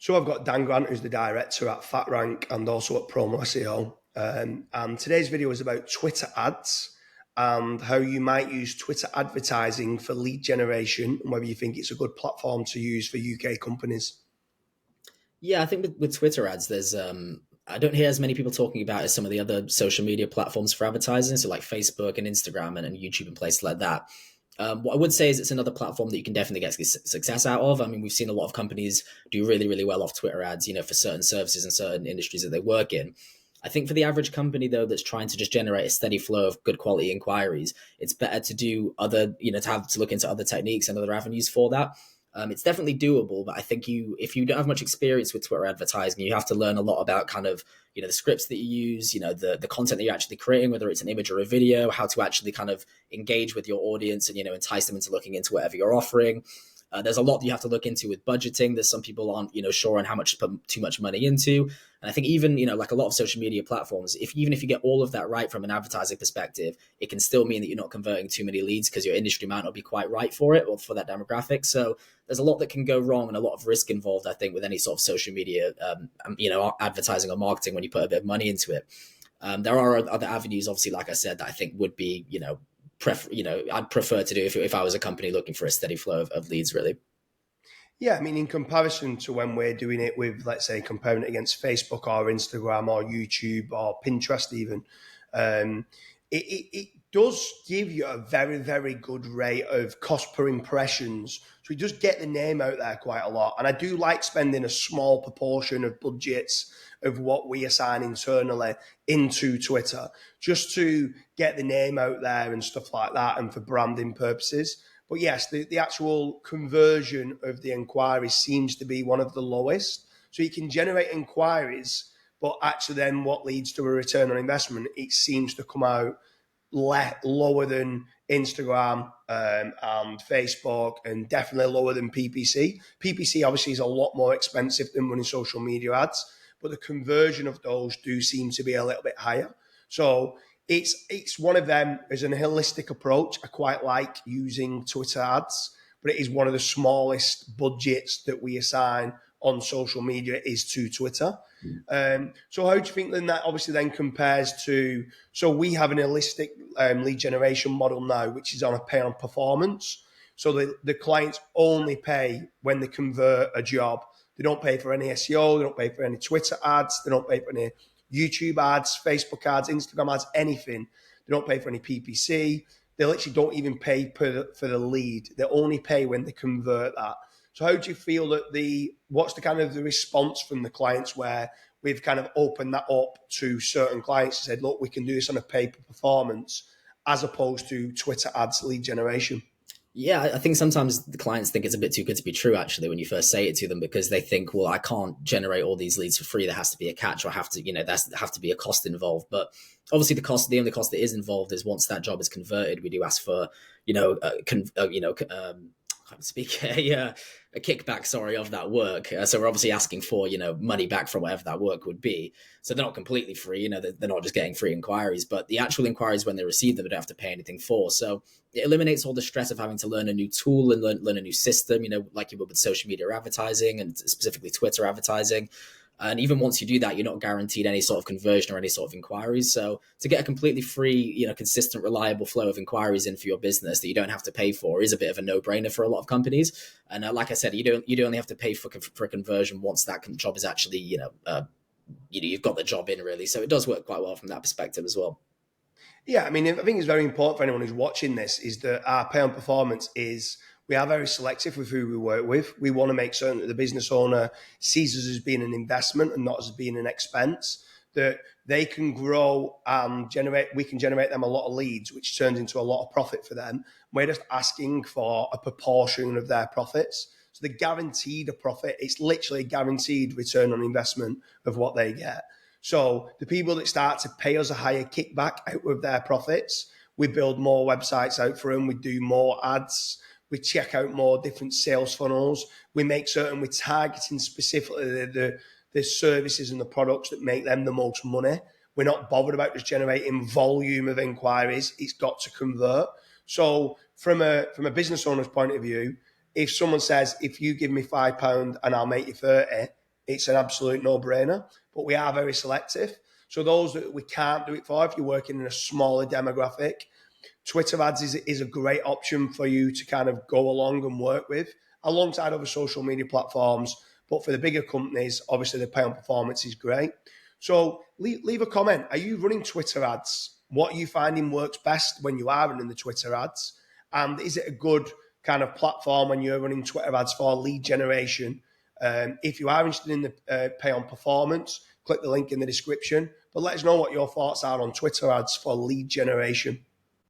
So I've got Dan Grant, who's the director at FatRank and also at Promo SEO. And today's video is about Twitter ads and how you might use Twitter advertising for lead generation and whether you think it's a good platform to use for UK companies. Yeah, I think with Twitter ads, there's I don't hear as many people talking about as some of the other social media platforms for advertising, so like Facebook and Instagram and YouTube and places like that. What I would say is it's another platform that you can definitely get success out of. I mean, we've seen a lot of companies do really, really well off Twitter ads, for certain services and certain industries that they work in. I think for the average company, though, that's trying to just generate a steady flow of good quality inquiries, it's better to do other, to have to look into other techniques and other avenues for that. It's definitely doable, but I think if you don't have much experience with Twitter advertising, you have to learn a lot about kind of the scripts that you use, the content that you're actually creating, whether it's an image or a video, how to actually kind of engage with your audience and entice them into looking into whatever you're offering. There's a lot that you have to look into with budgeting. There's some people aren't, sure on how much to put too much money into. And I think even, like a lot of social media platforms, even if you get all of that right from an advertising perspective, it can still mean that you're not converting too many leads because your industry might not be quite right for it or for that demographic. So there's a lot that can go wrong and a lot of risk involved, I think, with any sort of social media, advertising or marketing when you put a bit of money into it. There are other avenues, obviously, like I said, that I think would be, I'd prefer to do if I was a company looking for a steady flow of leads, really. Yeah, I mean, in comparison to when we're doing it with, let's say, comparing it against Facebook or Instagram or YouTube or Pinterest even, um, it does give you a very, very good rate of cost per impressions. So you just get the name out there quite a lot. And I do like spending a small proportion of budgets of what we assign internally into Twitter just to get the name out there and stuff like that and for branding purposes. But yes, the actual conversion of the inquiries seems to be one of the lowest. So you can generate inquiries, but actually then what leads to a return on investment, it seems to come out lower than Instagram and Facebook, and definitely lower than PPC. PPC obviously is a lot more expensive than running social media ads, but the conversion of those do seem to be a little bit higher. So it's one of them as an holistic approach. I quite like using Twitter ads, but it is one of the smallest budgets that we assign on social media is to Twitter. So how do you think then that obviously then compares to, so we have an holistic lead generation model now, which is on a pay on performance. So the clients only pay when they convert a job. They don't pay for any SEO, they don't pay for any Twitter ads, they don't pay for any YouTube ads, Facebook ads, Instagram ads, anything. They don't pay for any PPC. They literally don't even pay for the lead. They only pay when they convert that. So how do you feel that what's the kind of the response from the clients where we've kind of opened that up to certain clients and said, look, we can do this on a pay per performance as opposed to Twitter ads lead generation? Yeah, I think sometimes the clients think it's a bit too good to be true, actually, when you first say it to them, because they think, well, I can't generate all these leads for free. There has to be a catch, or there's have to be a cost involved. But obviously, the only cost that is involved is once that job is converted, we do ask for, can't speak a kickback, sorry, of that work. So we're obviously asking for money back from whatever that work would be. So they're not completely free. They're not just getting free inquiries, but the actual inquiries when they receive them, they don't have to pay anything for. So it eliminates all the stress of having to learn a new tool and learn a new system. Like you would with social media advertising and specifically Twitter advertising. And even once you do that, you're not guaranteed any sort of conversion or any sort of inquiries. So to get a completely free, consistent, reliable flow of inquiries in for your business that you don't have to pay for is a bit of a no-brainer for a lot of companies. And like I said, you only have to pay for a conversion once that job is actually, you've got the job in, really. So it does work quite well from that perspective as well. Yeah, I mean, I think it's very important for anyone who's watching this is that our pay on performance is we are very selective with who we work with. We want to make certain that the business owner sees us as being an investment and not as being an expense, that they can grow and we can generate them a lot of leads, which turns into a lot of profit for them. We're just asking for a proportion of their profits. So they're guaranteed a profit. It's literally a guaranteed return on investment of what they get. So the people that start to pay us a higher kickback out of their profits, we build more websites out for them. We do more ads. We check out more different sales funnels. We make certain we're targeting specifically the services and the products that make them the most money. We're not bothered about just generating volume of inquiries. It's got to convert. So from a business owner's point of view, if someone says, if you give me £5 and I'll make you 30, it's an absolute no-brainer. But we are very selective. So those that we can't do it for, if you're working in a smaller demographic, Twitter ads is a great option for you to kind of go along and work with alongside other social media platforms. But for the bigger companies, obviously the pay on performance is great. So leave a comment. Are you running Twitter ads? What are you finding works best when you are running the Twitter ads? And is it a good kind of platform when you're running Twitter ads for lead generation? If you are interested in the pay on performance, click the link in the description. But let us know what your thoughts are on Twitter ads for lead generation.